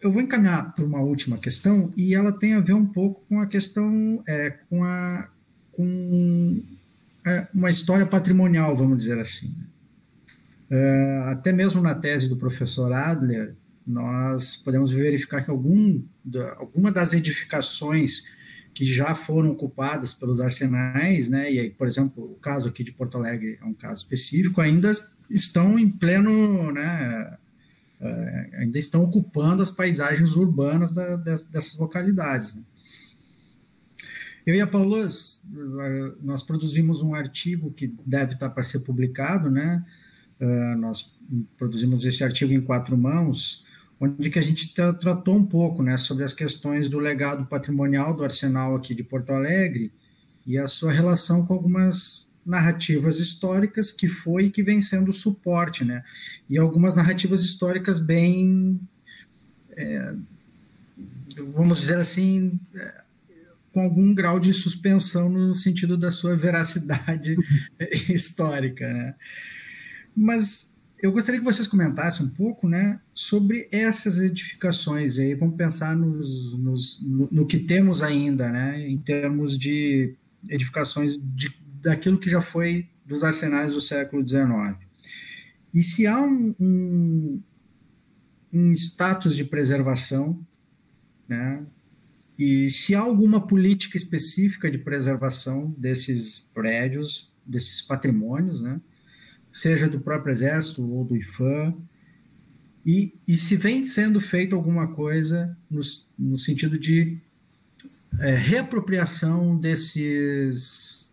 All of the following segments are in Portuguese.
eu vou encaminhar para uma última questão, e ela tem a ver um pouco com a questão, com uma história patrimonial, vamos dizer assim. Até mesmo na tese do professor Adler, nós podemos verificar que alguma das edificações que já foram ocupadas pelos arsenais, né, e aí, por exemplo, o caso aqui de Porto Alegre é um caso específico, ainda estão em pleno, né, ainda estão ocupando as paisagens urbanas dessas localidades. Né? Eu e a Paula, nós produzimos um artigo que deve estar para ser publicado, né? Nós produzimos esse artigo em 4 mãos, onde que a gente tratou um pouco, né, sobre as questões do legado patrimonial do arsenal aqui de Porto Alegre e a sua relação com algumas narrativas históricas que foi e que vem sendo suporte, né, e algumas narrativas históricas bem, vamos dizer assim, com algum grau de suspensão no sentido da sua veracidade histórica, né. Mas eu gostaria que vocês comentassem um pouco, né, sobre essas edificações aí. Vamos pensar no que temos ainda, né, em termos de edificações daquilo que já foi dos arsenais do século XIX. E se há um status de preservação, né, e se há alguma política específica de preservação desses prédios, desses patrimônios, né, seja do próprio Exército ou do IPHAN, e se vem sendo feito alguma coisa no sentido de reapropriação desses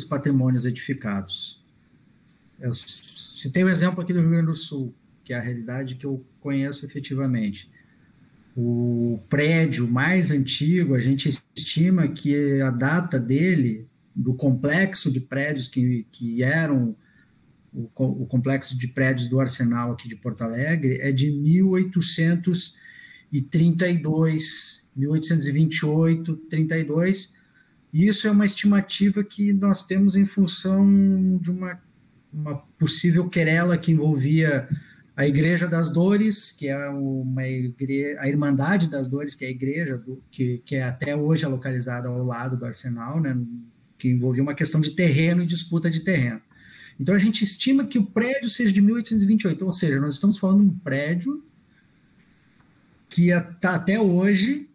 patrimônios edificados. Eu citei o exemplo aqui do Rio Grande do Sul, que é a realidade que eu conheço efetivamente. O prédio mais antigo, a gente estima que a data dele, do complexo de prédios que eram o complexo de prédios do Arsenal aqui de Porto Alegre, é de 1832, 1828, 32. E isso é uma estimativa que nós temos em função de uma possível querela que envolvia a Igreja das Dores, que é a Irmandade das Dores, que é a igreja que é até hoje localizada ao lado do Arsenal, né, que envolvia uma questão de terreno e disputa de terreno. Então, a gente estima que o prédio seja de 1828, ou seja, nós estamos falando de um prédio que está até hoje,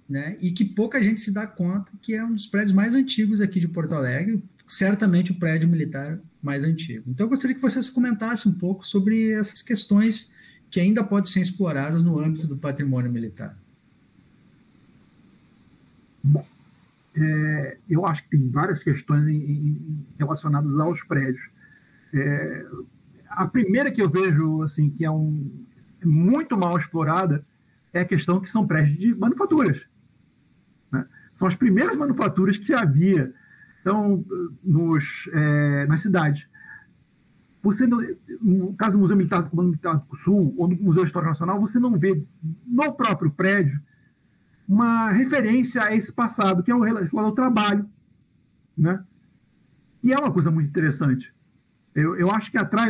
né, e que pouca gente se dá conta que é um dos prédios mais antigos aqui de Porto Alegre, certamente o prédio militar mais antigo. Então, eu gostaria que vocês comentassem um pouco sobre essas questões que ainda podem ser exploradas no âmbito do patrimônio militar. Bom, eu acho que tem várias questões relacionadas aos prédios. A primeira que eu vejo assim, que é muito mal explorada é a questão que são prédios de manufaturas. Né? São as primeiras manufaturas que havia então, nas cidades. Você, no caso do Museu Militar do Comando Militar do Sul ou do Museu Histórico Nacional, você não vê no próprio prédio uma referência a esse passado, que é o relacionado ao trabalho. Né? E é uma coisa muito interessante. Eu acho que atrai,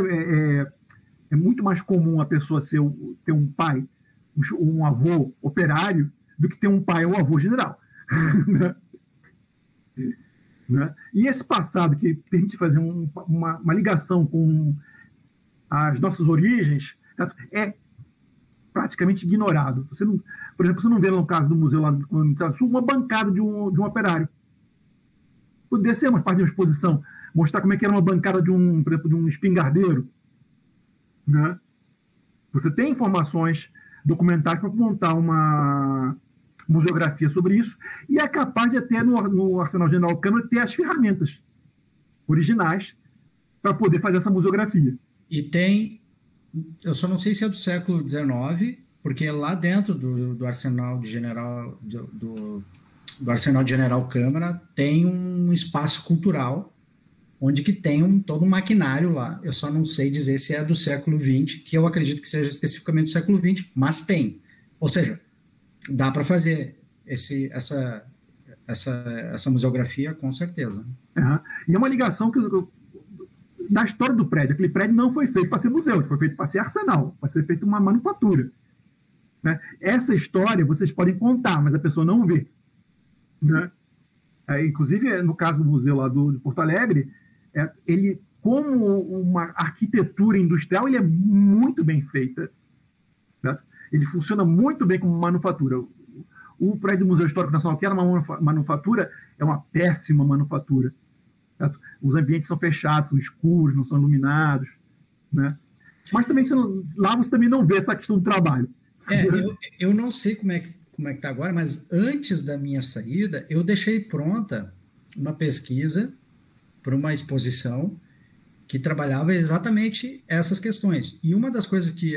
é muito mais comum a pessoa ter um pai, um avô operário, do que ter um pai ou avô general. Né? E esse passado que permite fazer uma ligação com as nossas origens é praticamente ignorado. Você não, por exemplo, você não vê no caso do museu lá do Sul uma bancada de um operário. Poderia ser uma parte de uma exposição, mostrar como é que era uma bancada por exemplo, de um espingardeiro. Né? Você tem informações documentais para montar uma museografia sobre isso e é capaz de até no Arsenal General Câmara ter as ferramentas originais para poder fazer essa museografia. E tem, eu só não sei se é do século XIX, porque lá dentro do Arsenal de General do Arsenal de General Câmara tem um espaço cultural onde que tem todo um maquinário lá. Eu só não sei dizer se é do século XX, que eu acredito que seja especificamente do século XX, mas tem. Ou seja, dá para fazer essa museografia com certeza. Uhum. E é uma ligação que da história do prédio. Aquele prédio não foi feito para ser museu, foi feito para ser arsenal, para ser feito uma manufatura. Né? Essa história vocês podem contar, mas a pessoa não vê. Né? Inclusive, no caso do museu lá de Porto Alegre, ele, como uma arquitetura industrial, ele é muito bem feita. Né? Ele funciona muito bem como manufatura. O prédio do Museu Histórico Nacional, que era uma manufatura, é uma péssima manufatura. Certo? Os ambientes são fechados, são escuros, não são iluminados. Né? Mas também lá você também não vê essa questão do trabalho. Eu não sei como é que está agora, mas antes da minha saída, eu deixei pronta uma pesquisa para uma exposição que trabalhava exatamente essas questões. E uma das coisas que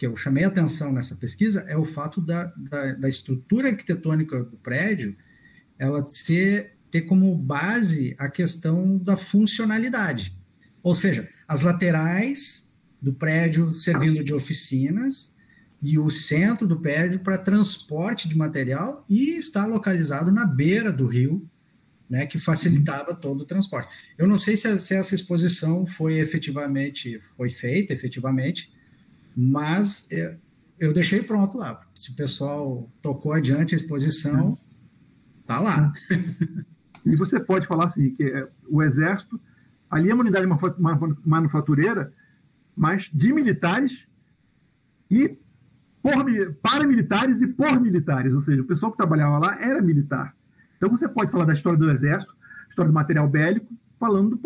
eu chamei a atenção nessa pesquisa é o fato da estrutura arquitetônica do prédio ela ter como base a questão da funcionalidade. Ou seja, as laterais do prédio servindo de oficinas e o centro do prédio para transporte de material e está localizado na beira do rio, né, que facilitava todo o transporte. Eu não sei se essa exposição foi feita efetivamente, mas eu deixei pronto lá. Se o pessoal tocou adiante a exposição, tá lá. E você pode falar assim, que o Exército, ali é uma unidade manufatureira, mas de militares e paramilitares e por militares, ou seja, o pessoal que trabalhava lá era militar. Então você pode falar da história do Exército, história do material bélico, falando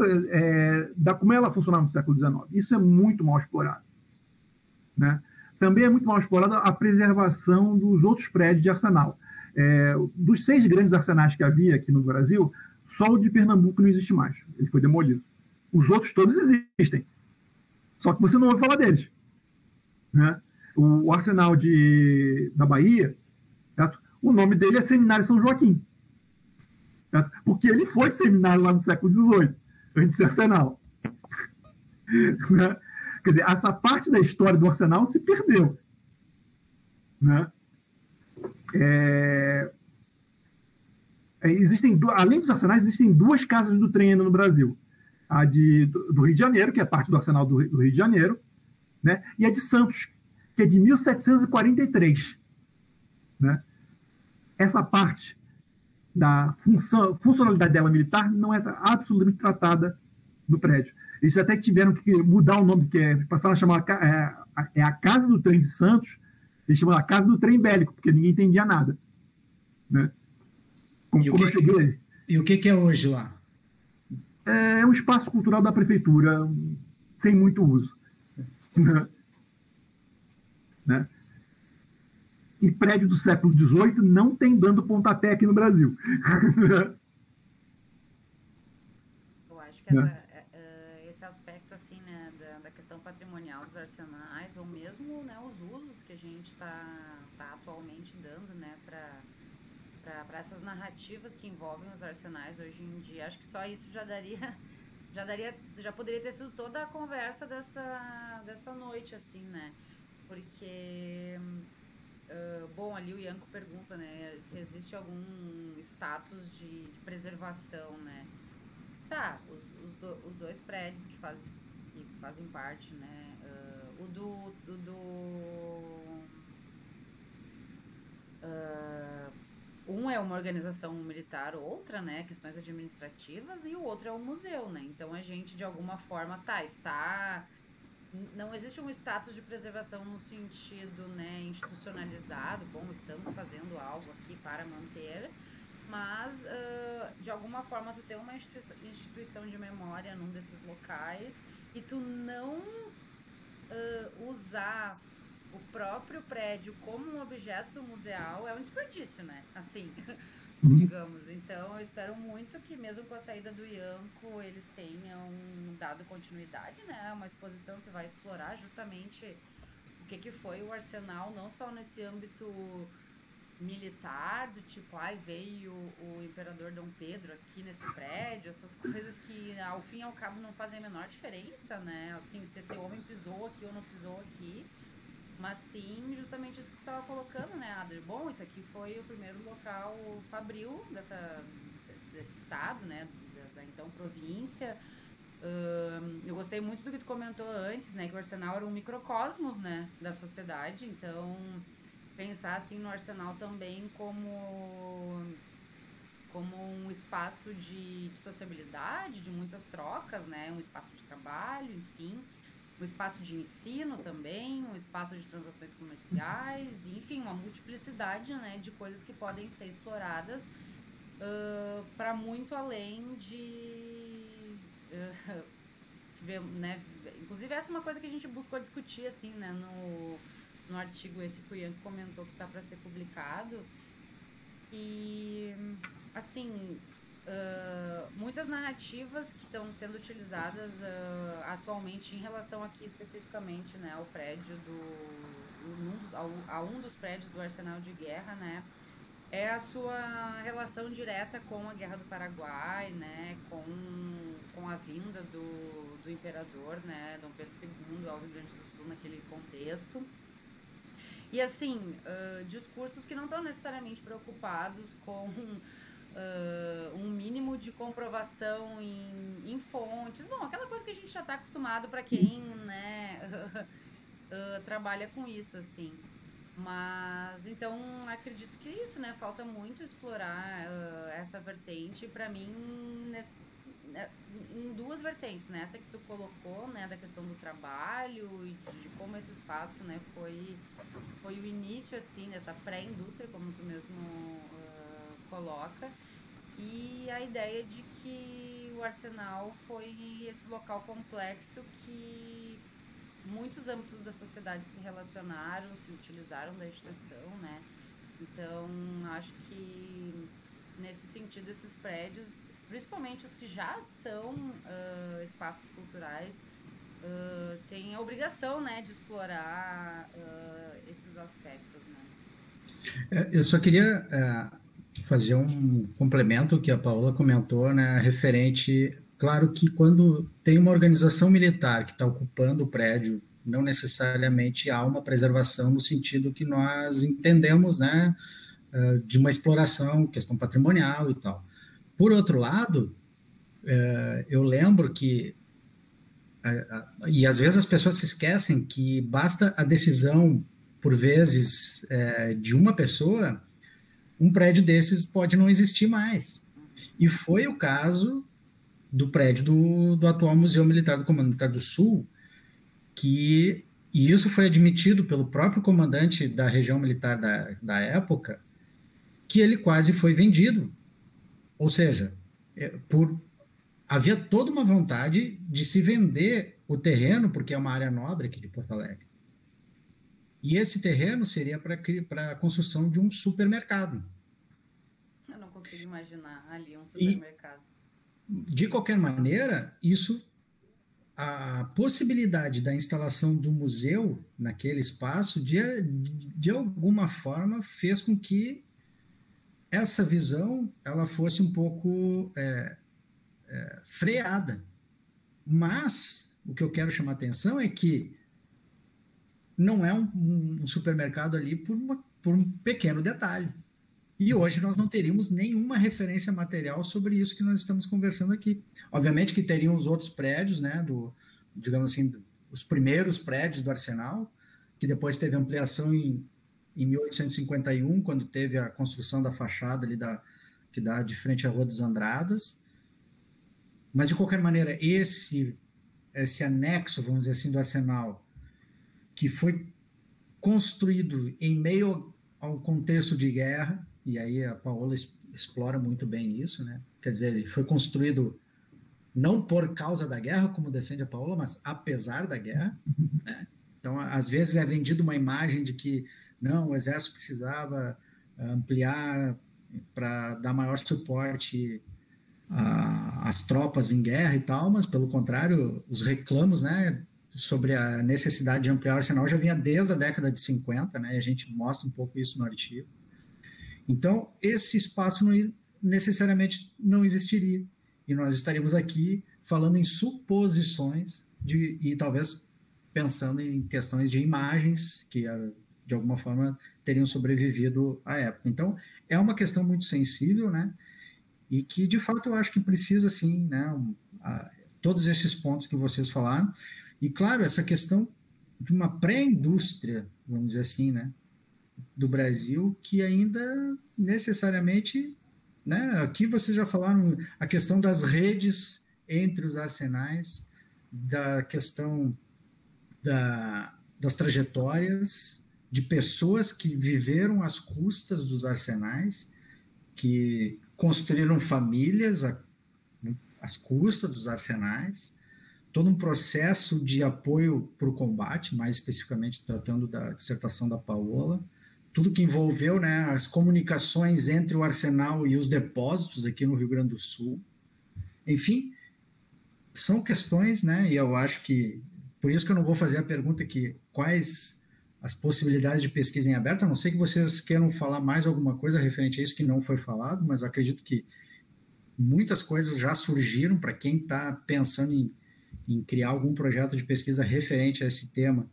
da como ela funcionava no século XIX. Isso é muito mal explorado. Né? Também é muito mal explorada a preservação dos outros prédios de arsenal. Dos 6 grandes arsenais que havia aqui no Brasil, só o de Pernambuco não existe mais. Ele foi demolido. Os outros todos existem. Só que você não ouve falar deles. Né? O arsenal da Bahia, certo? O nome dele é Seminário São Joaquim. Certo? Porque ele foi seminário lá no século XVIII, antes de ser arsenal. Né? Quer dizer, essa parte da história do arsenal se perdeu. Né? Além dos arsenais, existem 2 casas do trem ainda no Brasil. A do Rio de Janeiro, que é parte do arsenal do Rio de Janeiro, né? E a de Santos, que é de 1743. Né? Essa parte da funcionalidade dela militar não é absolutamente tratada no prédio. Eles até tiveram que mudar o nome, passaram a chamar a Casa do Trem de Santos, eles chamam a Casa do Trem Bélico, porque ninguém entendia nada. Né? E o que é hoje lá? É um espaço cultural da prefeitura, sem muito uso. Né? E prédio do século XVIII não tem dando pontapé aqui no Brasil. Eu acho que esse aspecto assim, né, da questão patrimonial dos arsenais, ou mesmo, né, os usos que a gente está atualmente dando, né, para essas narrativas que envolvem os arsenais hoje em dia, acho que só isso já poderia ter sido toda a conversa dessa noite, assim, né? Porque bom, ali o Ianco pergunta, né, se existe algum status de preservação, né? Tá, os 2 prédios que fazem parte, né? Um é uma organização militar, outra, né, questões administrativas, e o outro é um museu, né? Então a gente, de alguma forma, não existe um status de preservação no sentido, né, institucionalizado. Bom, estamos fazendo algo aqui para manter, mas de alguma forma tu tem uma instituição de memória num desses locais e tu não usar o próprio prédio como um objeto museal é um desperdício, né? Assim, digamos. Então, eu espero muito que, mesmo com a saída do Ianco, eles tenham dado continuidade, né? Uma exposição que vai explorar justamente o que foi o arsenal, não só nesse âmbito militar, do tipo, veio o imperador Dom Pedro aqui nesse prédio, essas coisas que, ao fim e ao cabo, não fazem a menor diferença, né? Assim, se esse homem pisou aqui ou não pisou aqui, mas sim justamente isso que tu estava colocando, né, Adler? Bom, isso aqui foi o primeiro local fabril desse estado, né, da então província, Eu gostei muito do que tu comentou antes, né, que o Arsenal era um microcosmos, né, da sociedade, então pensar assim no Arsenal também como um espaço de sociabilidade, de muitas trocas, né, um espaço de trabalho, enfim, um espaço de ensino também, um espaço de transações comerciais, enfim, uma multiplicidade, né, de coisas que podem ser exploradas para muito além né, inclusive essa é uma coisa que a gente buscou discutir assim, né, no artigo esse que o Ian comentou que está para ser publicado. E assim, muitas narrativas que estão sendo utilizadas atualmente em relação aqui especificamente, né, ao prédio a um dos prédios do Arsenal de Guerra, né, é a sua relação direta com a Guerra do Paraguai, né, com a vinda do imperador, né, Dom Pedro II ao Rio Grande do Sul naquele contexto. E assim, discursos que não estão necessariamente preocupados com um mínimo de comprovação em fontes. Bom, aquela coisa que a gente já está acostumado para quem, né, trabalha com isso, assim. Mas, então, acredito que isso, né? Falta muito explorar essa vertente, para mim, em duas vertentes, né? Essa que tu colocou, né? Da questão do trabalho e de como esse espaço, né? Foi o início, assim, dessa pré-indústria, como tu mesmo coloca. E a ideia de que o Arsenal foi esse local complexo que muitos âmbitos da sociedade se relacionaram, se utilizaram da instituição, né? Então, acho que, nesse sentido, esses prédios, principalmente os que já são espaços culturais, têm a obrigação, né, de explorar esses aspectos, né? Eu só queria fazer um complemento que a Paola comentou, né, referente. Claro que quando tem uma organização militar que está ocupando o prédio, não necessariamente há uma preservação no sentido que nós entendemos, né, de uma exploração, questão patrimonial e tal. Por outro lado, eu lembro que, e às vezes as pessoas se esquecem que basta a decisão, por vezes, de uma pessoa, um prédio desses pode não existir mais. E foi o caso do prédio do atual Museu Militar do Comando Militar do Sul, e isso foi admitido pelo próprio comandante da região militar da época, que ele quase foi vendido. Ou seja, havia toda uma vontade de se vender o terreno, porque é uma área nobre aqui de Porto Alegre. E esse terreno seria para a construção de um supermercado. Eu não consigo imaginar ali um supermercado. De qualquer maneira, a possibilidade da instalação do museu naquele espaço, de alguma forma, fez com que essa visão ela fosse um pouco freada. Mas o que eu quero chamar a atenção é que não é um supermercado ali por um pequeno detalhe. E hoje nós não teríamos nenhuma referência material sobre isso que nós estamos conversando aqui. Obviamente que teriam os outros prédios, né, digamos assim, os primeiros prédios do Arsenal, que depois teve ampliação em 1851, quando teve a construção da fachada ali que dá de frente à Rua dos Andradas. Mas, de qualquer maneira, esse anexo, vamos dizer assim, do Arsenal, que foi construído em meio ao contexto de guerra, e aí a Paola explora muito bem isso, né? Quer dizer, ele foi construído não por causa da guerra, como defende a Paola, mas apesar da guerra, né? Então, às vezes é vendida uma imagem de que não, o exército precisava ampliar para dar maior suporte às tropas em guerra e tal, mas, pelo contrário, os reclamos, né, sobre a necessidade de ampliar o arsenal já vinha desde a década de 50, né, e a gente mostra um pouco isso no artigo. Então, esse espaço necessariamente não existiria, e nós estaríamos aqui falando em suposições e talvez pensando em questões de imagens que, de alguma forma, teriam sobrevivido à época. Então, é uma questão muito sensível, né? E que, de fato, eu acho que precisa, sim, né? todos esses pontos que vocês falaram. E, claro, essa questão de uma pré-indústria, vamos dizer assim, né, do Brasil, que ainda necessariamente, né, aqui vocês já falaram a questão das redes entre os arsenais, da questão das trajetórias de pessoas que viveram às custas dos arsenais, que construíram famílias às custas dos arsenais, todo um processo de apoio para o combate, mais especificamente tratando da dissertação da Paola, tudo que envolveu, né, as comunicações entre o arsenal e os depósitos aqui no Rio Grande do Sul. Enfim, são questões, né, e eu acho que, por isso que eu não vou fazer a pergunta que quais as possibilidades de pesquisa em aberto, a não ser que vocês queiram falar mais alguma coisa referente a isso que não foi falado, mas eu acredito que muitas coisas já surgiram para quem está pensando em criar algum projeto de pesquisa referente a esse tema.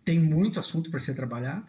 Tem muito assunto para ser trabalhado,